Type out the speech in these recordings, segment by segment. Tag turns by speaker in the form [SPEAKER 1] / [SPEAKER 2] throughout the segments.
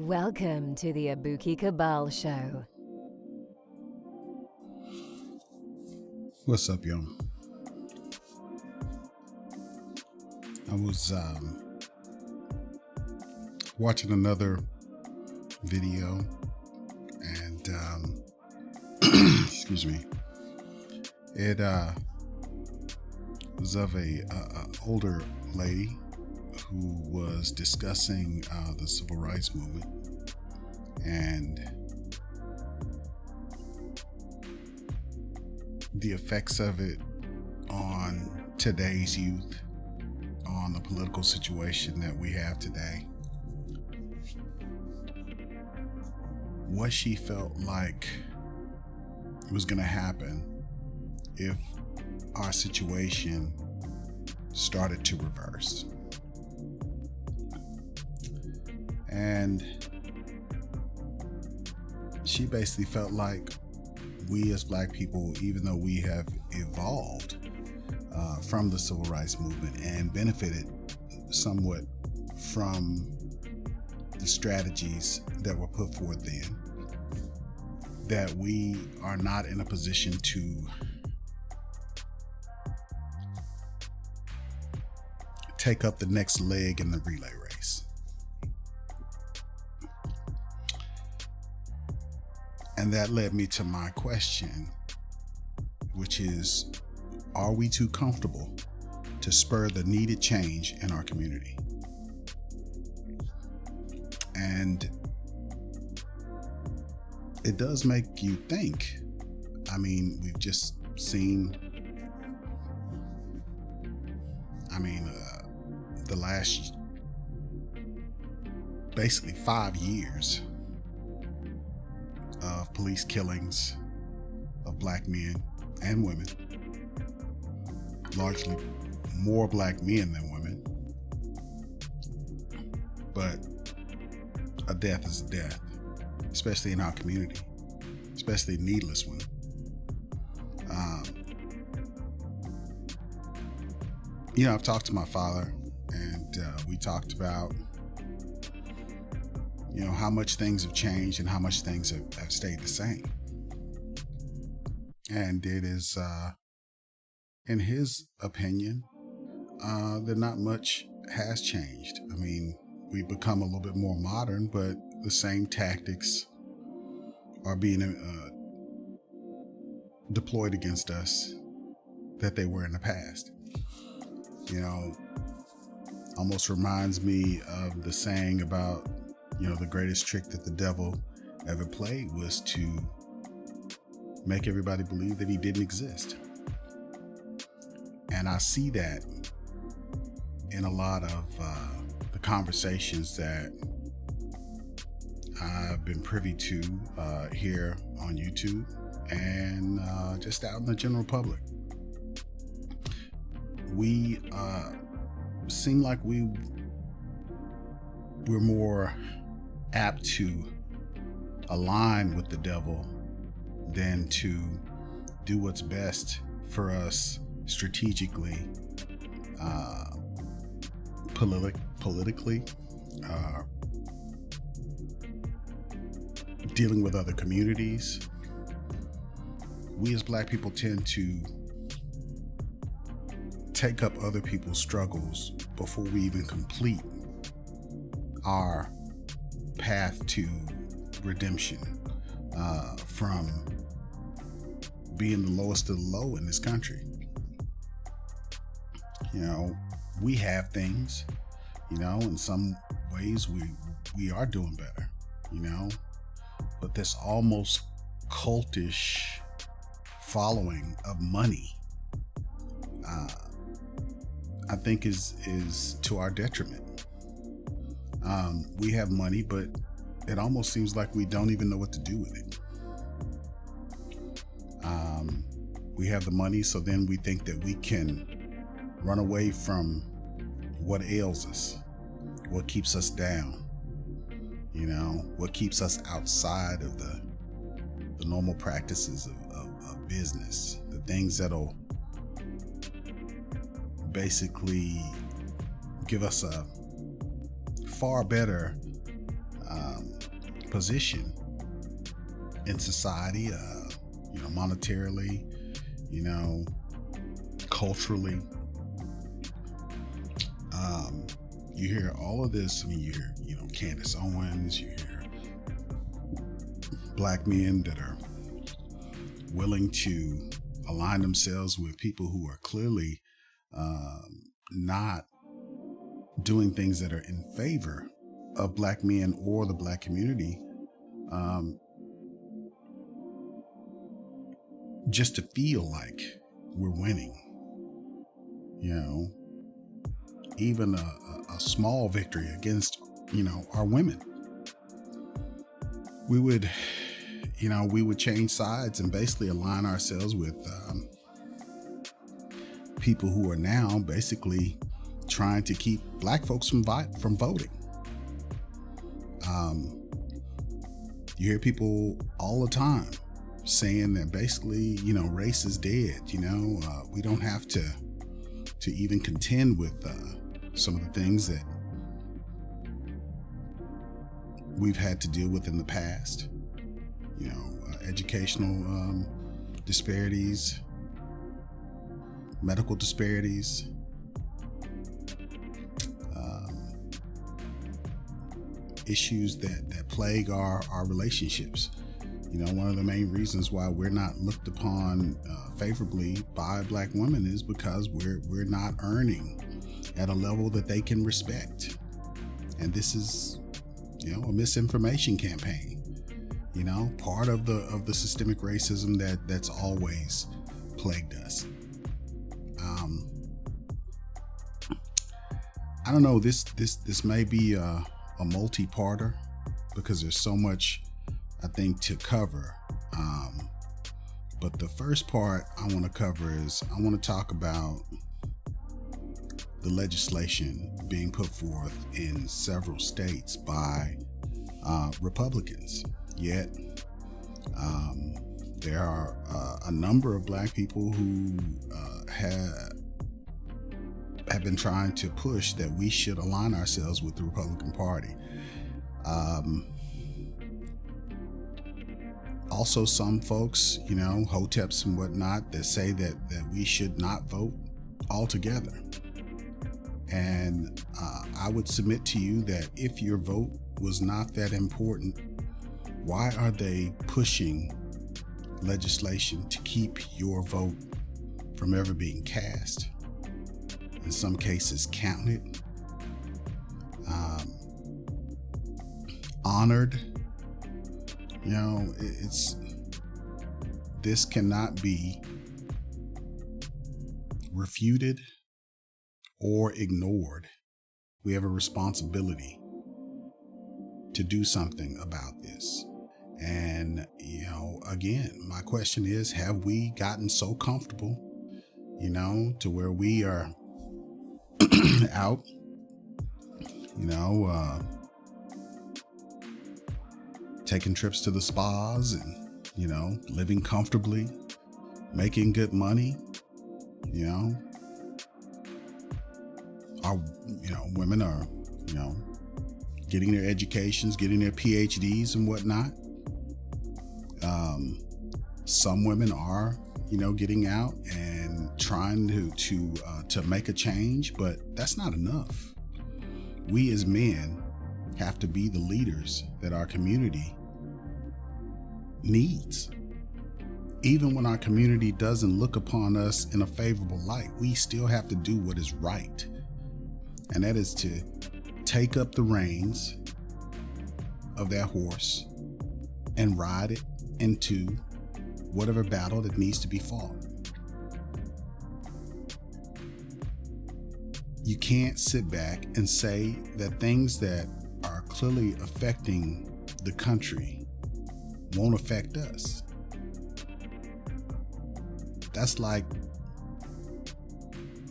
[SPEAKER 1] Welcome to the Abuki Cabal Show.
[SPEAKER 2] What's up, y'all? I was watching another video and excuse me, it was of a older lady who was discussing the civil rights movement and the effects of it on today's youth, on the political situation that we have today. What she felt like was going to happen if our situation started to reverse. And she basically felt like we as Black people, even though we have evolved from the civil rights movement and benefited somewhat from the strategies that were put forth then, that we are not in a position to take up the next leg in the relay race. And that led me to my question, which is, are we too comfortable to spur the needed change in our community? And it does make you think. I mean, we've just seen, the last basically 5 years of police killings of Black men and women, largely more Black men than women, but a death is a death, especially in our community, especially a needless one. I've talked to my father, and we talked about how much things have changed and how much things have stayed the same. And it is, in his opinion, that not much has changed. I mean, we've become a little bit more modern, but the same tactics are being deployed against us that they were in the past. Almost reminds me of the saying about, the greatest trick that the devil ever played was to make everybody believe that he didn't exist. And I see that in a lot of the conversations that I've been privy to here on YouTube and just out in the general public. We seem like we're more apt to align with the devil than to do what's best for us strategically, politically, dealing with other communities. We as Black people tend to take up other people's struggles before we even complete our path to redemption from being the lowest of the low in this country. We have things, in some ways we are doing better, but this almost cultish following of money, I think is to our detriment. We have money, but it almost seems like we don't even know what to do with it. We have the money, so then we think that we can run away from what ails us, what keeps us down, what keeps us outside of the normal practices of business, the things that'll basically give us a far better position in society, monetarily, culturally. You hear all of this. I mean, you hear, Candace Owens, you hear black men that are willing to align themselves with people who are clearly not doing things that are in favor of black men or the black community, just to feel like we're winning. Even a small victory against, our women. We would change sides and basically align ourselves with people who are now basically trying to keep black folks from voting. You hear people all the time saying that basically, race is dead. We don't have to even contend with some of the things that we've had to deal with in the past. Educational disparities, medical disparities, issues that plague our relationships. One of the main reasons why we're not looked upon favorably by black women is because we're not earning at a level that they can respect. And this is, a misinformation campaign. Part of the systemic racism that's always plagued us. I don't know. This may be a multi-parter because there's so much, I think, to cover. But the first part I want to cover is I want to talk about the legislation being put forth in several states by Republicans. Yet there are a number of black people who have been trying to push that we should align ourselves with the Republican Party. Also, some folks, hoteps and whatnot, that say that we should not vote altogether. And I would submit to you that if your vote was not that important, why are they pushing legislation to keep your vote from ever being cast? In some cases, counted, honored. This cannot be refuted or ignored. We have a responsibility to do something about this. And, again, my question is, have we gotten so comfortable, to where we are out, taking trips to the spas and, living comfortably, making good money, our, women are, getting their educations, getting their PhDs and whatnot. Some women are, getting out and trying to make a change, but that's not enough. We as men have to be the leaders that our community needs. Even when our community doesn't look upon us in a favorable light, we still have to do what is right. And that is to take up the reins of that horse and ride it into whatever battle that needs to be fought. You can't sit back and say that things that are clearly affecting the country won't affect us. That's like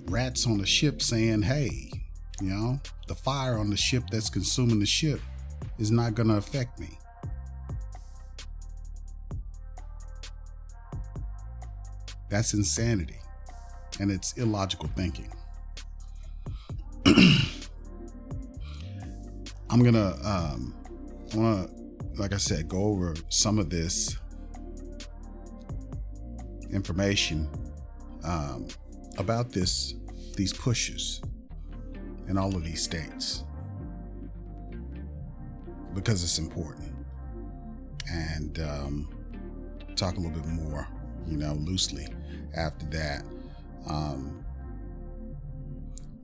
[SPEAKER 2] rats on a ship saying, hey, the fire on the ship that's consuming the ship is not going to affect me. That's insanity, and it's illogical thinking. I want to like I said, go over some of this information about these pushes in all of these states, because it's important, and talk a little bit more, loosely after that.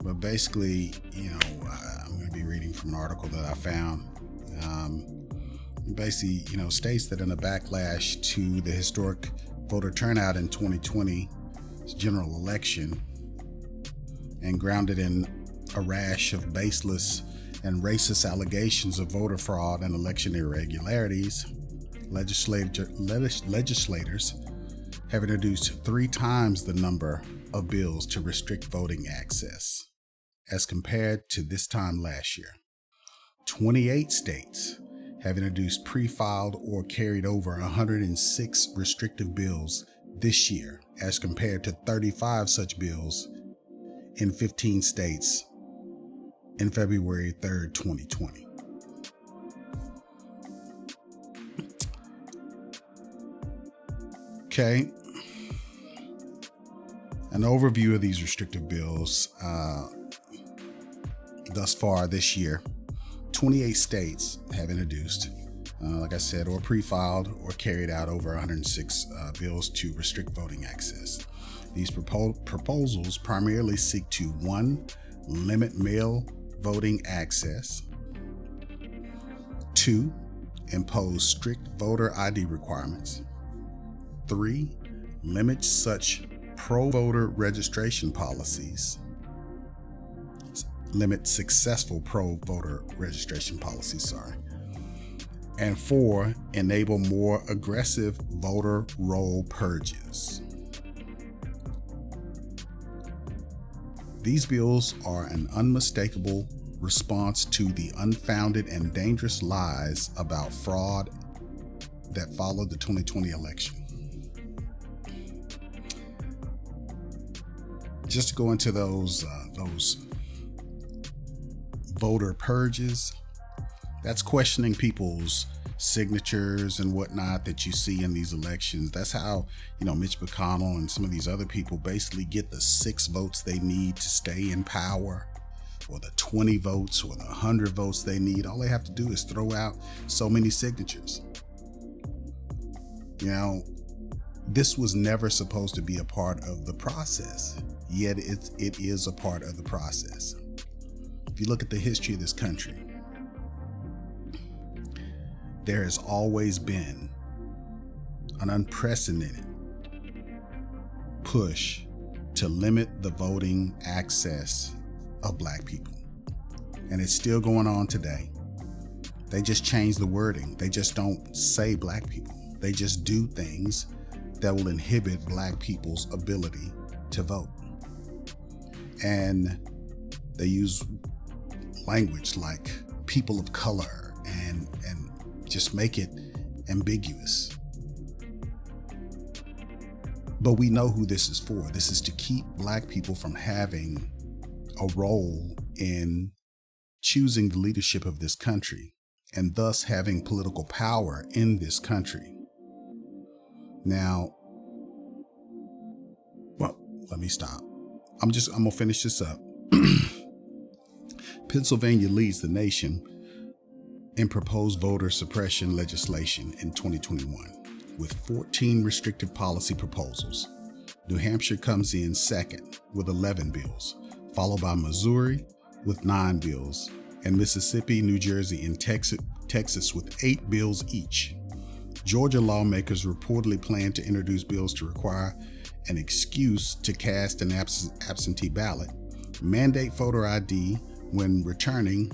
[SPEAKER 2] But basically, I'm going to be reading from an article that I found. Basically, states that in a backlash to the historic voter turnout in 2020's general election, and grounded in a rash of baseless and racist allegations of voter fraud and election irregularities, legislators have introduced 3 times the number of bills to restrict voting access as compared to this time last year. 28 states have introduced pre-filed or carried over 106 restrictive bills this year as compared to 35 such bills in 15 states in February 3rd, 2020. Okay. An overview of these restrictive bills thus far this year. 28 states have introduced, like I said, or pre-filed or carried out over 106 bills to restrict voting access. These proposals primarily seek to 1. Limit mail voting access. 2. Impose strict voter ID requirements. 3. Limit such pro-voter registration policies. Limit successful pro-voter registration policies, And 4. Enable more aggressive voter roll purges. These bills are an unmistakable response to the unfounded and dangerous lies about fraud that followed the 2020 election. Just to go into those voter purges, that's questioning people's signatures and whatnot that you see in these elections. That's how, Mitch McConnell and some of these other people basically get the 6 votes they need to stay in power, or the 20 votes or the 100 votes they need. All they have to do is throw out so many signatures. This was never supposed to be a part of the process, yet it is a part of the process. If you look at the history of this country, there has always been an unprecedented push to limit the voting access of Black people. And it's still going on today. They just change the wording. They just don't say Black people. They just do things that will inhibit Black people's ability to vote. And they use language like people of color and just make it ambiguous. But we know who this is for. This is to keep Black people from having a role in choosing the leadership of this country, and thus having political power in this country. Now, well, let me stop. I'm gonna finish this up. Pennsylvania leads the nation in proposed voter suppression legislation in 2021 with 14 restrictive policy proposals. New Hampshire comes in second with 11 bills, followed by Missouri with 9 bills, and Mississippi, New Jersey, and Texas with 8 bills each. Georgia lawmakers reportedly plan to introduce bills to require an excuse to cast an absentee ballot, mandate voter ID when returning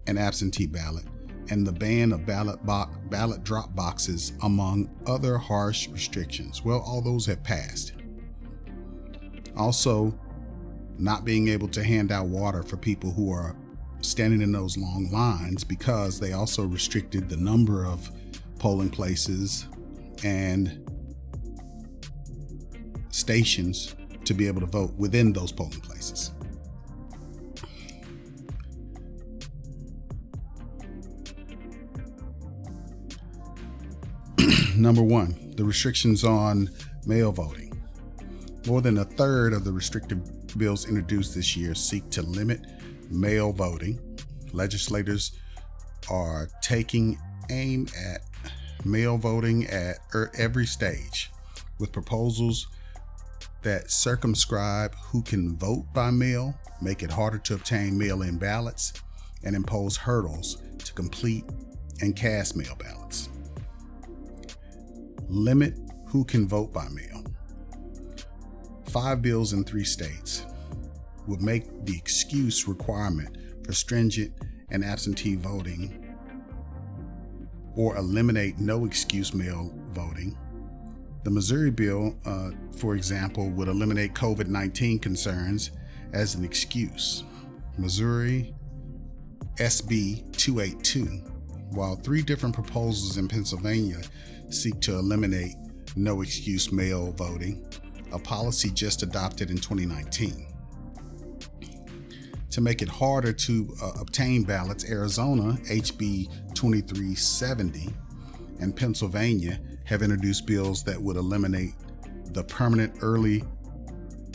[SPEAKER 2] an absentee ballot, and the ban of ballot drop boxes, among other harsh restrictions. Well, all those have passed. Also, not being able to hand out water for people who are standing in those long lines, because they also restricted the number of polling places and stations to be able to vote within those polling places. Number one, the restrictions on mail voting. More than a third of the restrictive bills introduced this year seek to limit mail voting. Legislators are taking aim at mail voting at every stage, with proposals that circumscribe who can vote by mail, make it harder to obtain mail-in ballots, and impose hurdles to complete and cast mail ballots. Limit who can vote by mail. 5 bills in 3 states would make the excuse requirement for stringent and absentee voting, or eliminate no excuse mail voting. The Missouri bill, for example, would eliminate COVID-19 concerns as an excuse. Missouri SB 282, while 3 different proposals in Pennsylvania seek to eliminate no excuse mail voting, a policy just adopted in 2019. To make it harder to obtain ballots, Arizona HB 2370 and Pennsylvania have introduced bills that would eliminate the permanent early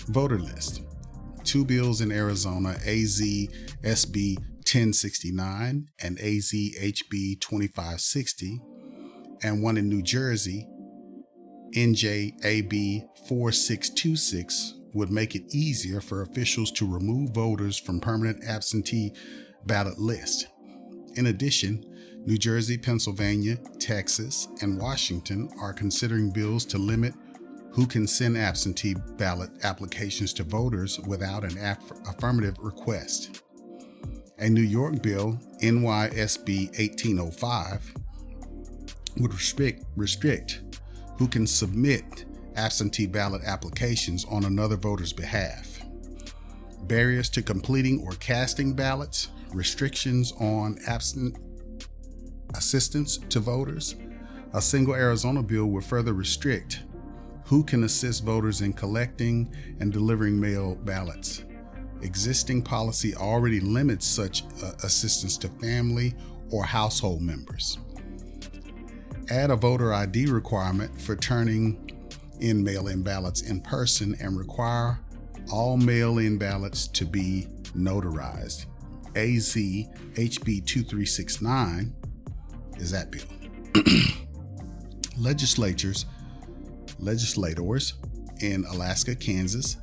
[SPEAKER 2] voter list. 2 bills in Arizona, AZ SB 1069 and AZ HB 2560, and one in New Jersey, NJAB 4626, would make it easier for officials to remove voters from permanent absentee ballot lists. In addition, New Jersey, Pennsylvania, Texas, and Washington are considering bills to limit who can send absentee ballot applications to voters without an affirmative request. A New York bill, NYSB 1805, would restrict who can submit absentee ballot applications on another voter's behalf. Barriers to completing or casting ballots, restrictions on absent assistance to voters. A single Arizona bill would further restrict who can assist voters in collecting and delivering mail ballots. Existing policy already limits such assistance to family or household members. Add a voter ID requirement for turning in mail-in ballots in person and require all mail-in ballots to be notarized. AZ HB 2369 is that bill. Legislators in Alaska, Kansas,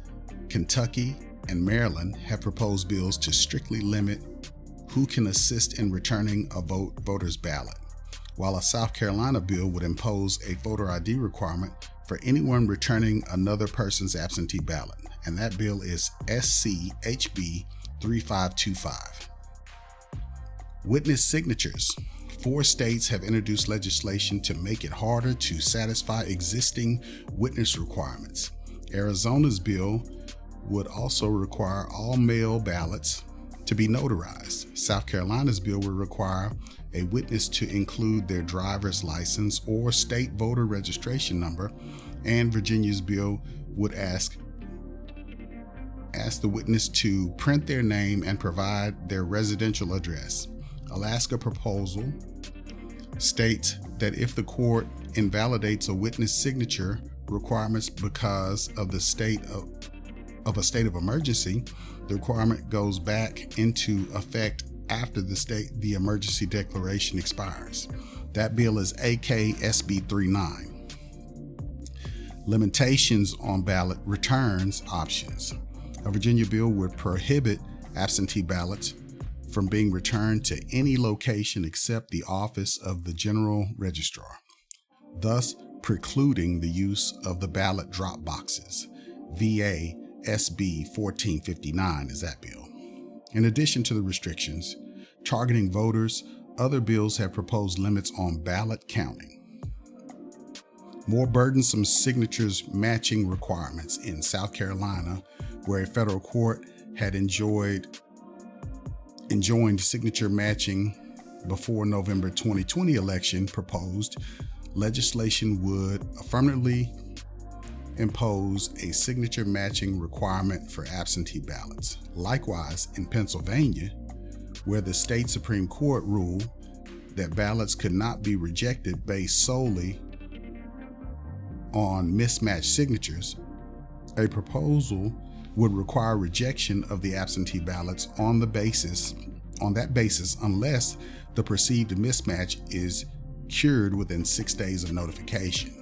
[SPEAKER 2] Kentucky, and Maryland have proposed bills to strictly limit who can assist in returning a voter's ballot, while a South Carolina bill would impose a voter ID requirement for anyone returning another person's absentee ballot, and that bill is SC HB 3525. Witness signatures. 4 states have introduced legislation to make it harder to satisfy existing witness requirements. Arizona's bill would also require all mail ballots to be notarized. South Carolina's bill would require a witness to include their driver's license or state voter registration number, and Virginia's bill would ask the witness to print their name and provide their residential address. Alaska proposal states that if the court invalidates a witness signature requirements because of the state of a state of emergency, the requirement goes back into effect after the emergency declaration expires. That bill is AK SB 39. Limitations on ballot returns options. A Virginia bill would prohibit absentee ballots from being returned to any location except the office of the general registrar, thus precluding the use of the ballot drop boxes. VA SB 1459 is that bill. In addition to the restrictions targeting voters, other bills have proposed limits on ballot counting. More burdensome signatures matching requirements in South Carolina, where a federal court had enjoined signature matching before November 2020 election, proposed legislation would affirmatively impose a signature matching requirement for absentee ballots. Likewise, in Pennsylvania, where the state Supreme Court ruled that ballots could not be rejected based solely on mismatched signatures, a proposal would require rejection of the absentee ballots on that basis unless the perceived mismatch is cured within 6 days of notification.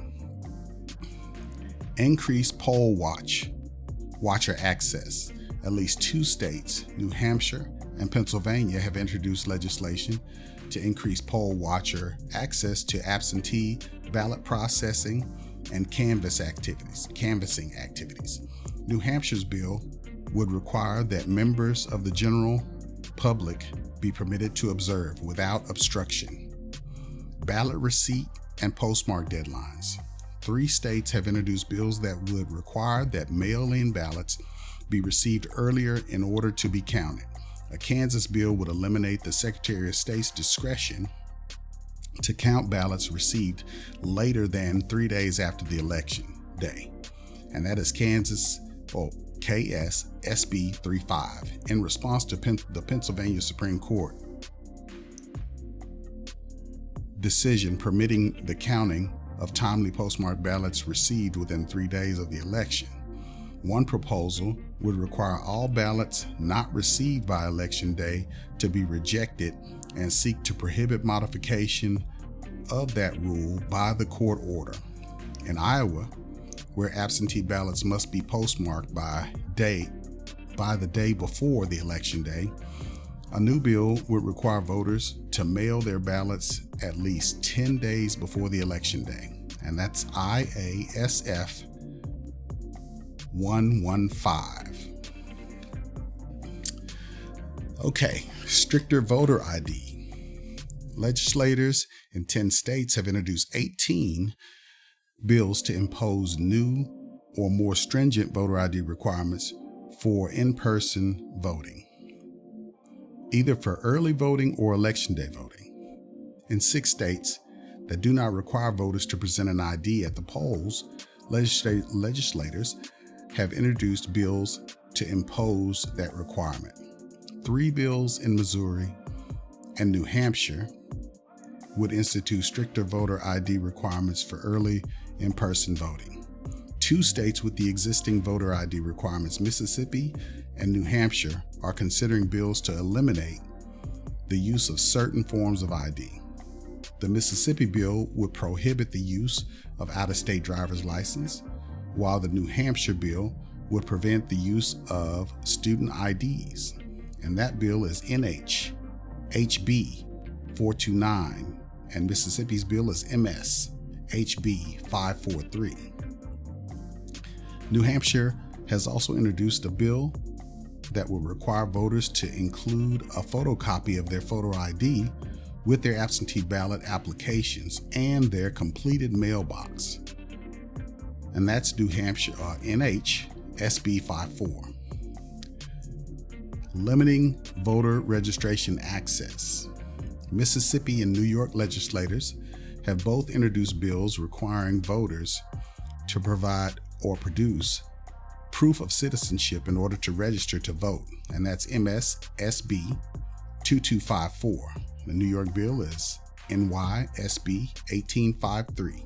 [SPEAKER 2] Increased poll watcher access. At least 2 states, New Hampshire and Pennsylvania, have introduced legislation to increase poll watcher access to absentee ballot processing and canvassing activities. New Hampshire's bill would require that members of the general public be permitted to observe without obstruction. Ballot receipt and postmark deadlines. 3 states have introduced bills that would require that mail-in ballots be received earlier in order to be counted. A Kansas bill would eliminate the Secretary of State's discretion to count ballots received later than 3 days after the election day. And that is KS SB 35 in response to the Pennsylvania Supreme Court decision permitting the counting of timely postmarked ballots received within 3 days of the election. One proposal would require all ballots not received by election day to be rejected and seek to prohibit modification of that rule by the court order. In Iowa, where absentee ballots must be postmarked by the day before the election day, a new bill would require voters to mail their ballots at least 10 days before the election day. And that's IASF 115. Okay, stricter voter ID. Legislators in 10 states have introduced 18 bills to impose new or more stringent voter ID requirements for in-person voting, either for early voting or election day voting. In 6 states that do not require voters to present an ID at the polls, legislators have introduced bills to impose that requirement. 3 bills in Missouri and New Hampshire would institute stricter voter ID requirements for early in-person voting. 2 states with the existing voter ID requirements, Mississippi and New Hampshire, are considering bills to eliminate the use of certain forms of ID. The Mississippi bill would prohibit the use of out-of-state driver's license, while the New Hampshire bill would prevent the use of student IDs. And that bill is HB 429, and Mississippi's bill is HB 543. New Hampshire has also introduced a bill that will require voters to include a photocopy of their photo ID with their absentee ballot applications and their completed mailbox. And that's New Hampshire, SB 54. Limiting voter registration access. Mississippi and New York legislators have both introduced bills requiring voters to provide or produce proof of citizenship in order to register to vote, and that's SB 2254. The New York bill is SB 1853.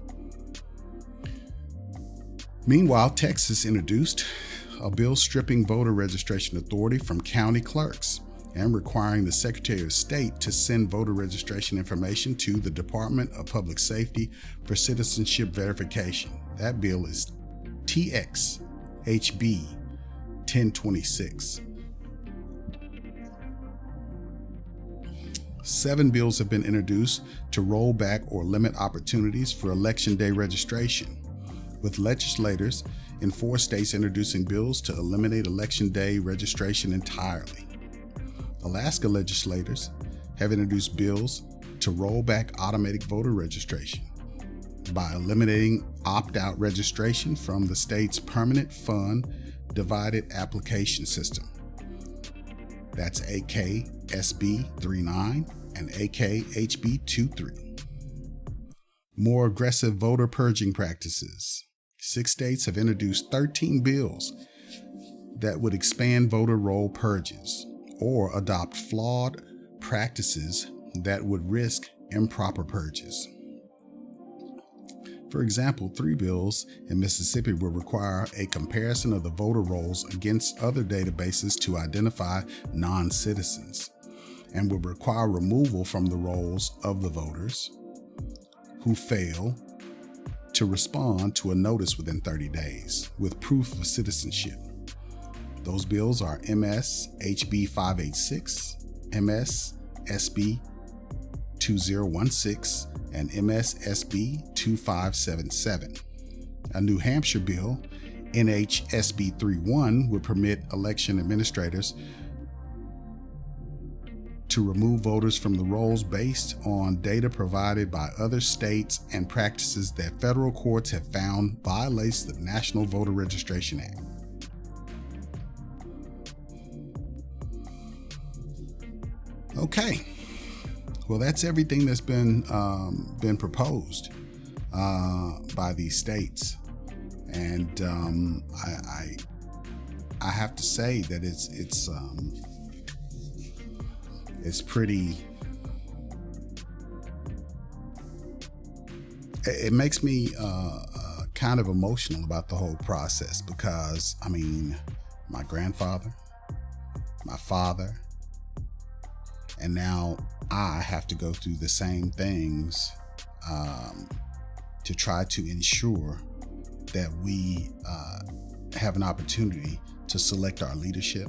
[SPEAKER 2] Meanwhile, Texas introduced a bill stripping voter registration authority from county clerks and requiring the Secretary of State to send voter registration information to the Department of Public Safety for citizenship verification. That bill is TX HB 1026. 7 bills have been introduced to roll back or limit opportunities for Election Day registration, with legislators in 4 states introducing bills to eliminate Election Day registration entirely. Alaska legislators have introduced bills to roll back automatic voter registration by eliminating opt-out registration from the state's permanent fund divided application system. That's AKSB 39 and AKHB 23. More aggressive voter purging practices. 6 states have introduced 13 bills that would expand voter roll purges or adopt flawed practices that would risk improper purges. For example, 3 bills in Mississippi will require a comparison of the voter rolls against other databases to identify non-citizens, and will require removal from the rolls of the voters who fail to respond to a notice within 30 days with proof of citizenship. Those bills are MS HB 586, MS SB 2016, and MS SB 2577. A New Hampshire bill, NHSB 31, would permit election administrators to remove voters from the rolls based on data provided by other states and practices that federal courts have found violates the National Voter Registration Act. Okay, well, that's everything that's been proposed by these states, and I have to say that it's pretty. It makes me kind of emotional about the whole process because, I mean, my grandfather, my father, and now I have to go through the same things to try to ensure that we have an opportunity to select our leadership,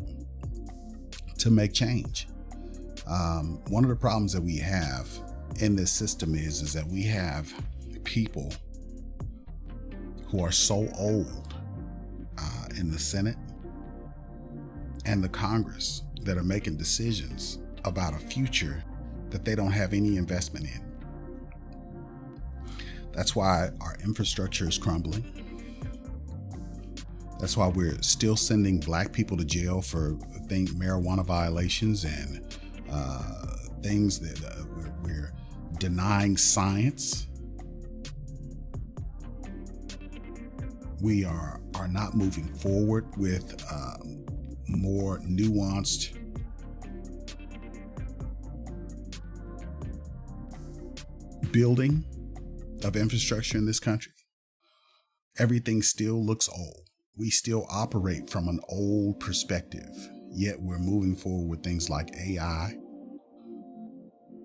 [SPEAKER 2] to make change. One of the problems that we have in this system is that we have people who are so old in the Senate and the Congress that are making decisions about a future that they don't have any investment in. That's why our infrastructure is crumbling. That's why we're still sending Black people to jail for marijuana violations and things that we're denying science. We are not moving forward with more nuanced building of infrastructure in this country. Everything still looks old. We still operate from an old perspective, yet we're moving forward with things like AI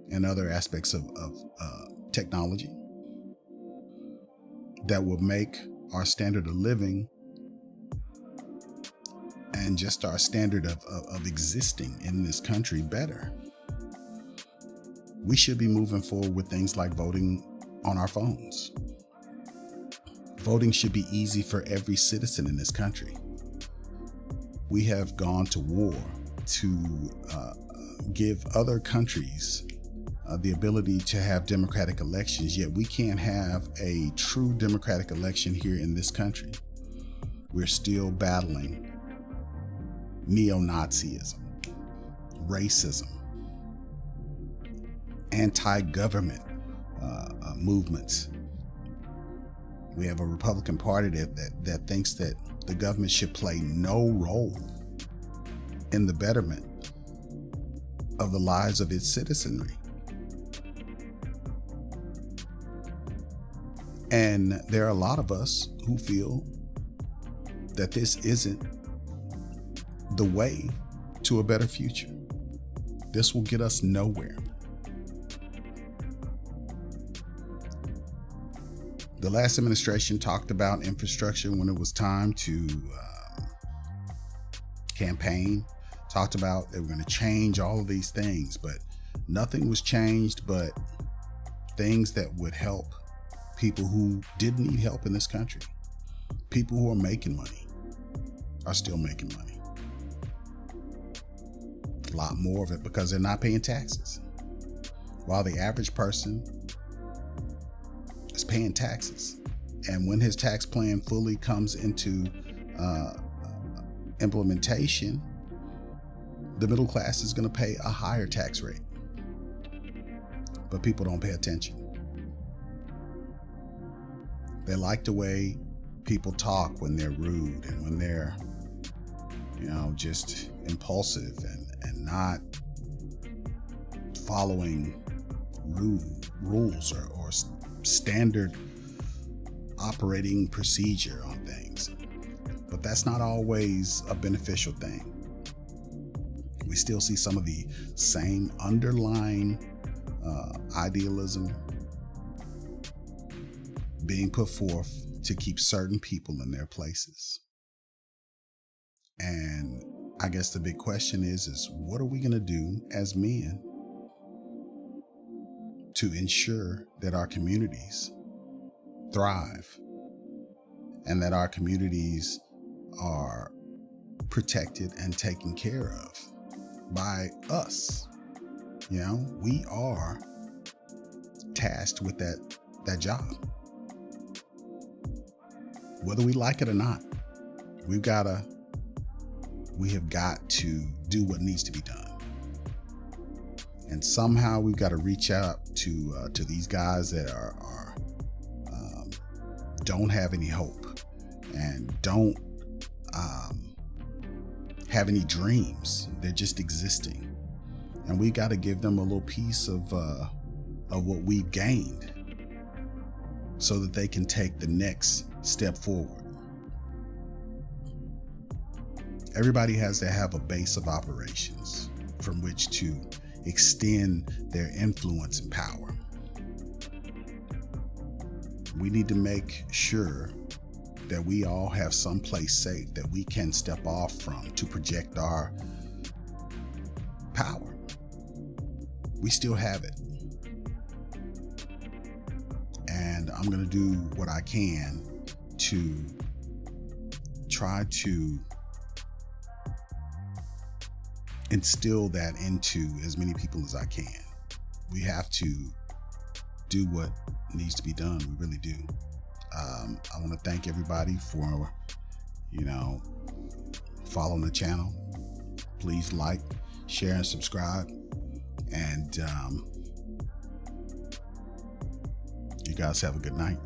[SPEAKER 2] and other aspects of technology that will make our standard of living and just our standard of existing in this country better. We should be moving forward with things like voting on our phones. Voting should be easy for every citizen in this country. We have gone to war to give other countries the ability to have democratic elections, yet we can't have a true democratic election here in this country. We're still battling neo-Nazism, racism, anti-government movements. We have a Republican Party that thinks that the government should play no role in the betterment of the lives of its citizenry. And there are a lot of us who feel that this isn't the way to a better future. This will get us nowhere. The last administration talked about infrastructure when it was time to campaign, talked about they were going to change all of these things, but nothing was changed but things that would help people who didn't need help in this country. People who are making money are still making money. A lot more of it because they're not paying taxes. While the average person is paying taxes. And when his tax plan fully comes into implementation, the middle class is going to pay a higher tax rate. But people don't pay attention. They like the way people talk when they're rude and when they're, just impulsive and not following rules or standard operating procedure on things. But that's not always a beneficial thing. We still see some of the same underlying idealism being put forth to keep certain people in their places. And I guess the big question is what are we going to do as men to ensure that our communities thrive and that our communities are protected and taken care of by us? You know, we are tasked with that job. Whether we like it or not, we have got to do what needs to be done. And somehow we've got to reach out to these guys that are don't have any hope and don't have any dreams. They're just existing. And we got to give them a little piece of what we've gained so that they can take the next step forward. Everybody has to have a base of operations from which to extend their influence and power. We need to make sure that we all have some place safe that we can step off from to project our power. We still have it. And I'm going to do what I can to try to instill that into as many people as I can. We have to do what needs to be done. We really do. I want to thank everybody for, following the channel. Please like, share, and subscribe. And you guys have a good night.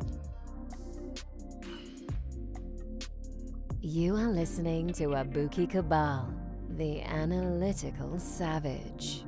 [SPEAKER 1] You are listening to Abuki Cabal, the analytical savage.